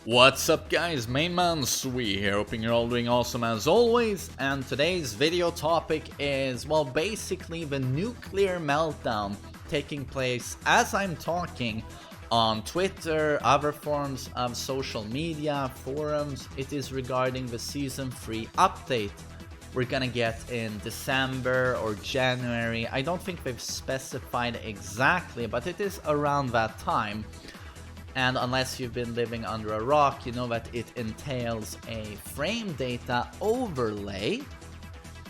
What's up guys, MainManSWE here, hoping you're all doing awesome as always, and today's video topic is, well, basically the nuclear meltdown taking place as I'm talking on Twitter, other forms of social media, forums. It is regarding the Season 3 update we're gonna get in December or January. I don't think they've specified exactly, but it is around that time. And unless you've been living under a rock, you know that it entails a frame data overlay,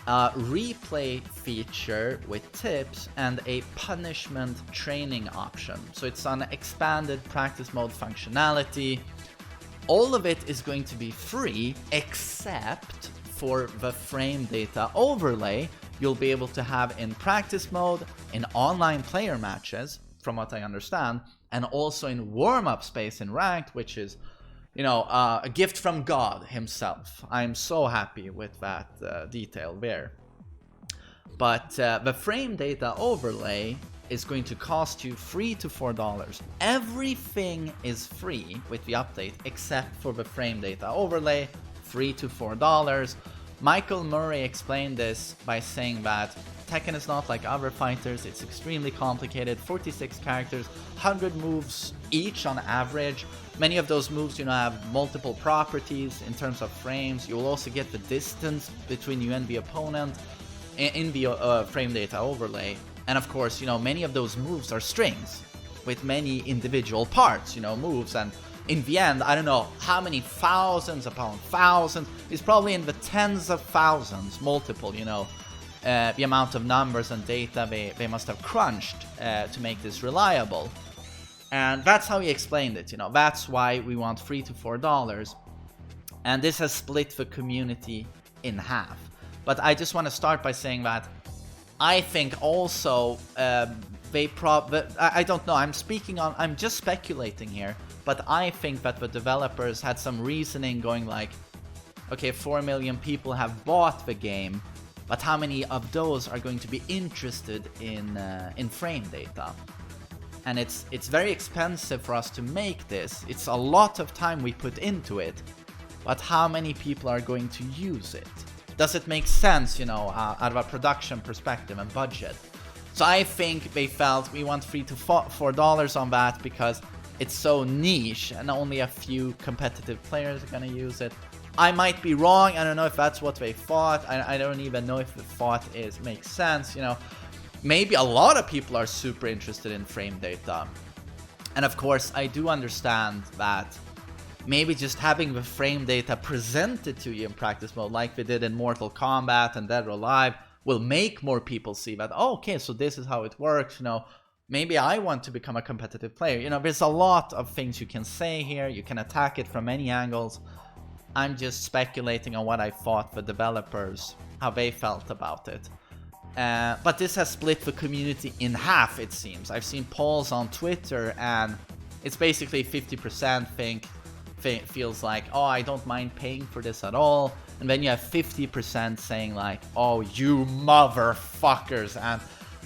a replay feature with tips, and a punishment training option. So it's an expanded practice mode functionality. All of it is going to be free except for the frame data overlay you'll be able to have in practice mode, in online player matches, from what I understand, and also in warm-up space in ranked, which is, you know, a gift from God himself. I'm so happy with that detail there. But the frame data overlay is going to cost you $3 to $4. Everything is free with the update except for the frame data overlay, $3 to $4. Michael Murray explained this by saying that Tekken is not like other fighters, it's extremely complicated, 46 characters, 100 moves each on average. Many of those moves, you know, have multiple properties in terms of frames. You will also get the distance between you and the opponent in the frame data overlay. And of course, you know, many of those moves are strings with many individual parts, you know, moves. And in the end, I don't know how many thousands upon thousands, it's probably in the tens of thousands, multiple, you know, the amount of numbers and data they must have crunched to make this reliable. And that's how he explained it, you know, that's why we want $3 to $4. And this has split the community in half. But I just want to start by saying that I think also I don't know, I'm just speculating here, but I think that the developers had some reasoning going like, okay, 4 million people have bought the game, but how many of those are going to be interested in frame data? And it's very expensive for us to make this. It's a lot of time we put into it, but how many people are going to use it? Does it make sense, you know, out of a production perspective and budget? So I think they felt we want $3 to $4 on that because it's so niche and only a few competitive players are gonna use it. I might be wrong, I don't know if that's what they thought, I don't even know if the thought makes sense, you know. Maybe a lot of people are super interested in frame data. And of course, I do understand that maybe just having the frame data presented to you in practice mode, like we did in Mortal Kombat and Dead or Alive, will make more people see that, oh, okay, so this is how it works, you know. Maybe I want to become a competitive player. You know, there's a lot of things you can say here, you can attack it from many angles. I'm just speculating on what I thought the developers, how they felt about it. But this has split the community in half, it seems. I've seen polls on Twitter and it's basically 50% feels like, oh, I don't mind paying for this at all. And then you have 50% saying like, oh, you motherfuckers. And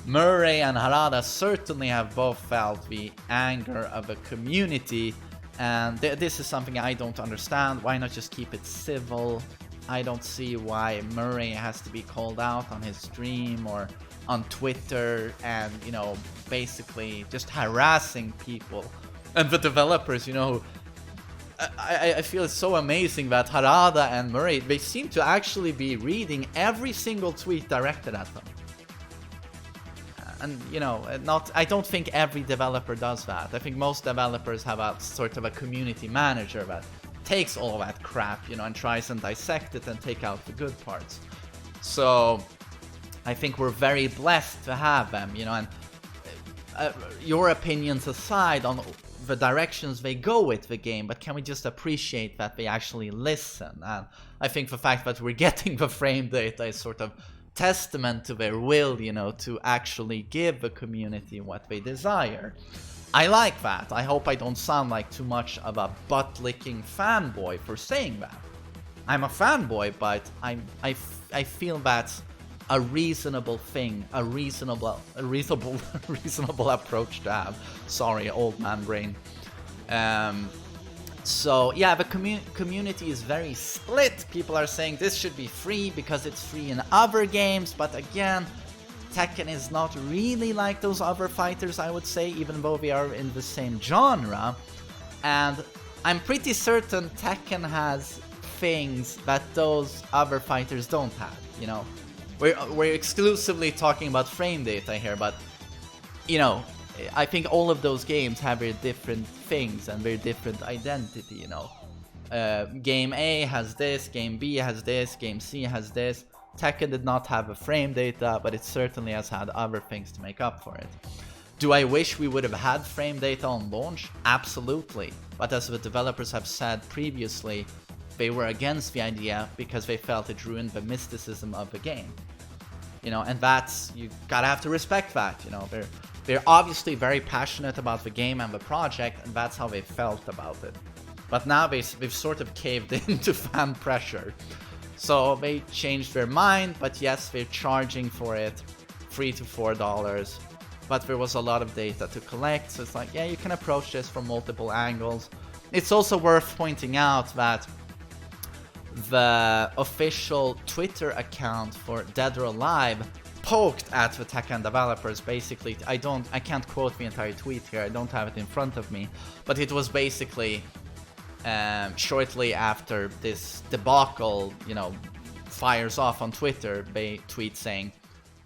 Murray and Harada certainly have both felt the anger of the community. And this is something I don't understand. Why not just keep it civil? I don't see why Murray has to be called out on his stream or on Twitter and, you know, basically just harassing people. And the developers, you know, I feel it's so amazing that Harada and Murray, they seem to actually be reading every single tweet directed at them. And, you know, I don't think every developer does that. I think most developers have a sort of a community manager that takes all that crap, you know, and tries and dissect it and take out the good parts. So I think we're very blessed to have them, you know, and your opinions aside on the directions they go with the game, but can we just appreciate that they actually listen? And I think the fact that we're getting the frame data is sort of testament to their will, you know, to actually give the community what they desire. I like that. I hope I don't sound like too much of a butt-licking fanboy for saying that. I'm a fanboy, but I feel that's a reasonable thing, a reasonable approach to have. Sorry, old man brain. So yeah, the community is very split. People are saying this should be free because it's free in other games, but again, Tekken is not really like those other fighters, I would say, even though they are in the same genre. And I'm pretty certain Tekken has things that those other fighters don't have, you know. We're exclusively talking about frame data here, but, you know, I think all of those games have very different things and very different identity, you know. Game A has this, Game B has this, Game C has this. Tekken did not have a frame data, but it certainly has had other things to make up for it. Do I wish we would have had frame data on launch? Absolutely. But as the developers have said previously, they were against the idea because they felt it ruined the mysticism of the game. You know, and that's, you gotta have to respect that, you know. They're obviously very passionate about the game and the project, and that's how they felt about it. But now they've sort of caved into fan pressure. So they changed their mind, but yes, they're charging for it $3 to $4. But there was a lot of data to collect, so it's like, yeah, you can approach this from multiple angles. It's also worth pointing out that the official Twitter account for Dead or Alive poked at the Tekken developers. Basically, I can't quote the entire tweet here, I don't have it in front of me, but it was basically shortly after this debacle, you know, fires off on Twitter, they tweet saying,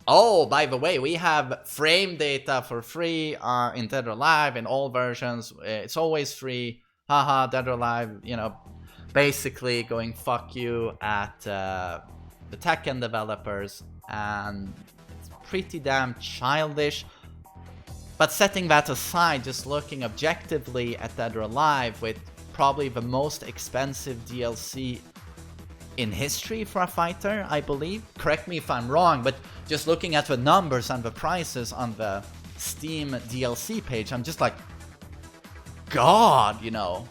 oh, by the way, we have frame data for free in Dead or Alive in all versions, it's always free, haha, Dead or Alive, you know, basically going fuck you at the Tekken developers, and it's pretty damn childish. But setting that aside, just looking objectively at Dead or Alive with probably the most expensive DLC in history for a fighter, I believe. Correct me if I'm wrong, but just looking at the numbers and the prices on the Steam DLC page, I'm just like, God, you know.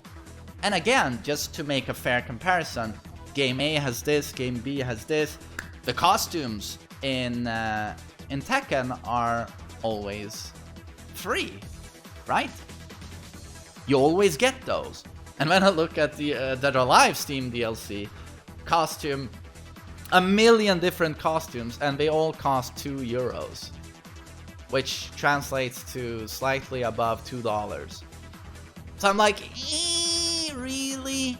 And again, just to make a fair comparison, Game A has this, Game B has this. The costumes in Tekken are always free, right? You always get those. And when I look at the Dead or Alive Steam DLC, costume, a million different costumes, and they all cost €2, which translates to slightly above $2. So I'm like, really?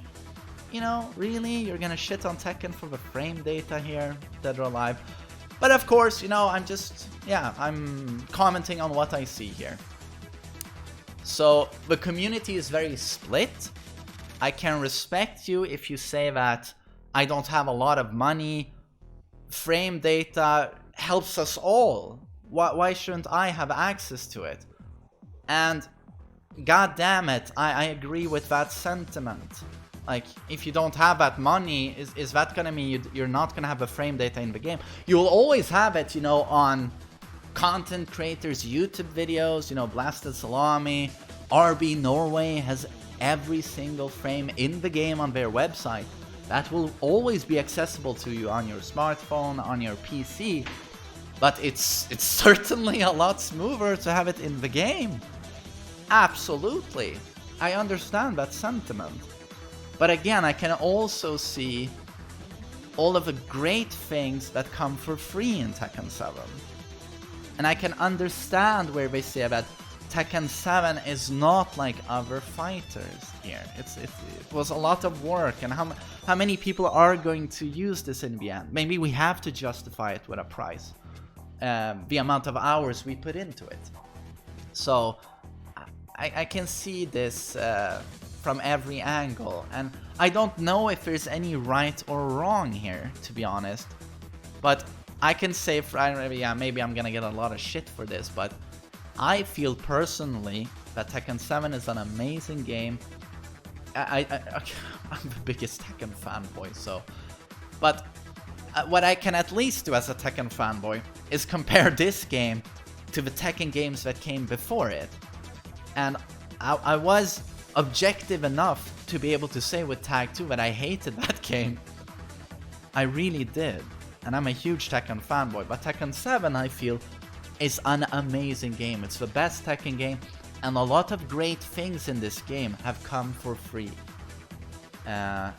You know, really? You're gonna shit on Tekken for the frame data here, Dead or Alive? But of course, you know, I'm commenting on what I see here. So, the community is very split. I can respect you if you say that I don't have a lot of money, frame data helps us all. Why shouldn't I have access to it? And god damn it, I agree with that sentiment. Like, if you don't have that money, is that gonna mean you're not gonna have the frame data in the game? You'll always have it, you know, on content creators' YouTube videos, you know, Blasted Salami, RB Norway has every single frame in the game on their website. That will always be accessible to you on your smartphone, on your PC, but it's certainly a lot smoother to have it in the game. Absolutely, I understand that sentiment. But again, I can also see all of the great things that come for free in Tekken 7. And I can understand where they say that Tekken 7 is not like other fighters here. It was a lot of work, and how many people are going to use this in the end? Maybe we have to justify it with a price. The amount of hours we put into it. So I can see this from every angle, and I don't know if there's any right or wrong here, to be honest. But I can say, maybe I'm gonna get a lot of shit for this, but I feel personally that Tekken 7 is an amazing game. I'm the biggest Tekken fanboy, so... But what I can at least do as a Tekken fanboy is compare this game to the Tekken games that came before it. And I was objective enough to be able to say with Tag 2 that I hated that game. I really did. And I'm a huge Tekken fanboy, but Tekken 7 I feel is an amazing game. It's the best Tekken game, and a lot of great things in this game have come for free. And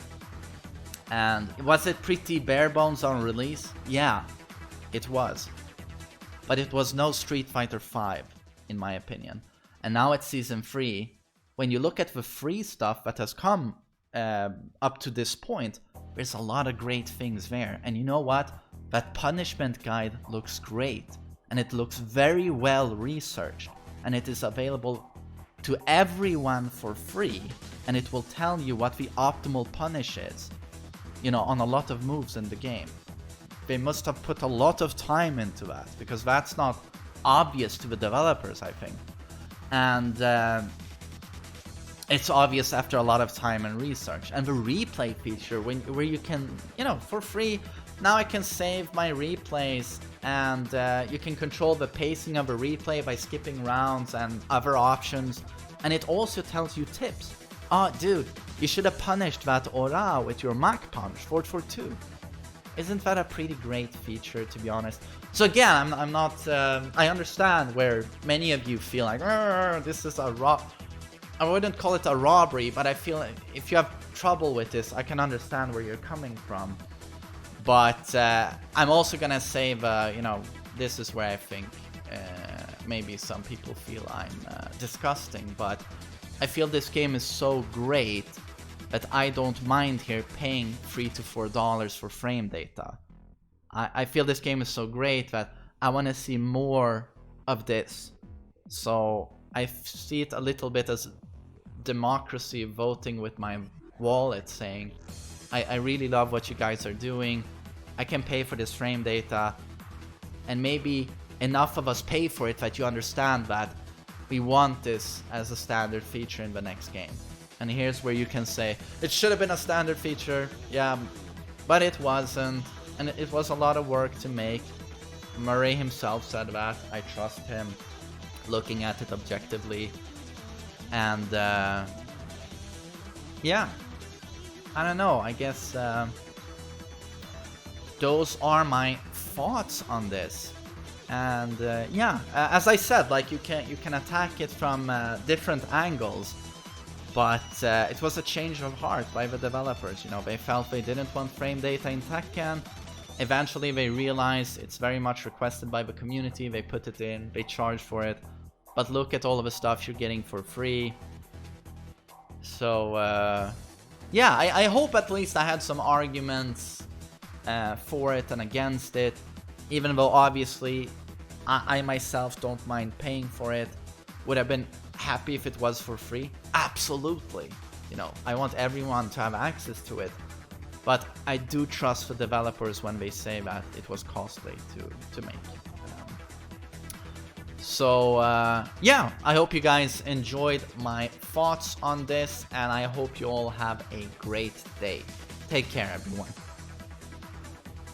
was it pretty bare bones on release? Yeah, it was. But it was no Street Fighter V, in my opinion. And now at Season 3, when you look at the free stuff that has come up to this point, there's a lot of great things there. And you know what? That punishment guide looks great. And it looks very well researched. And it is available to everyone for free. And it will tell you what the optimal punish is, you know, on a lot of moves in the game. They must have put a lot of time into that, because that's not obvious to the developers, I think. And it's obvious after a lot of time and research. And the replay feature, where you can, you know, for free, now I can save my replays, and you can control the pacing of a replay by skipping rounds and other options. And it also tells you tips. Oh, dude, you should have punished that Aura with your Mach Punch, 4-4-2. Isn't that a pretty great feature, to be honest? So again, I'm not, I understand where many of you feel like, this is a I wouldn't call it a robbery, but I feel like if you have trouble with this, I can understand where you're coming from. But I'm also gonna say, you know, this is where I think maybe some people feel I'm disgusting, but I feel this game is so great that I don't mind here paying $3 to $4 for frame data. I feel this game is so great that I want to see more of this. So I see it a little bit as democracy, voting with my wallet, saying, I really love what you guys are doing. I can pay for this frame data, and maybe enough of us pay for it that you understand that we want this as a standard feature in the next game. And here's where you can say, it should have been a standard feature, yeah, but it wasn't, and it was a lot of work to make. Murray himself said that, I trust him, looking at it objectively. And yeah, I don't know, I guess those are my thoughts on this. And yeah, as I said, like you can attack it from different angles. But it was a change of heart by the developers. You know, they felt they didn't want frame data in Tekken. Eventually they realized it's very much requested by the community. They put it in, they charge for it. But look at all of the stuff you're getting for free. So yeah, I hope at least I had some arguments for it and against it. Even though obviously I myself don't mind paying for it. Would have been happy if it was for free? Absolutely. You know, I want everyone to have access to it. But I do trust the developers when they say that it was costly to make. So yeah, I hope you guys enjoyed my thoughts on this, and I hope you all have a great day. Take care, everyone.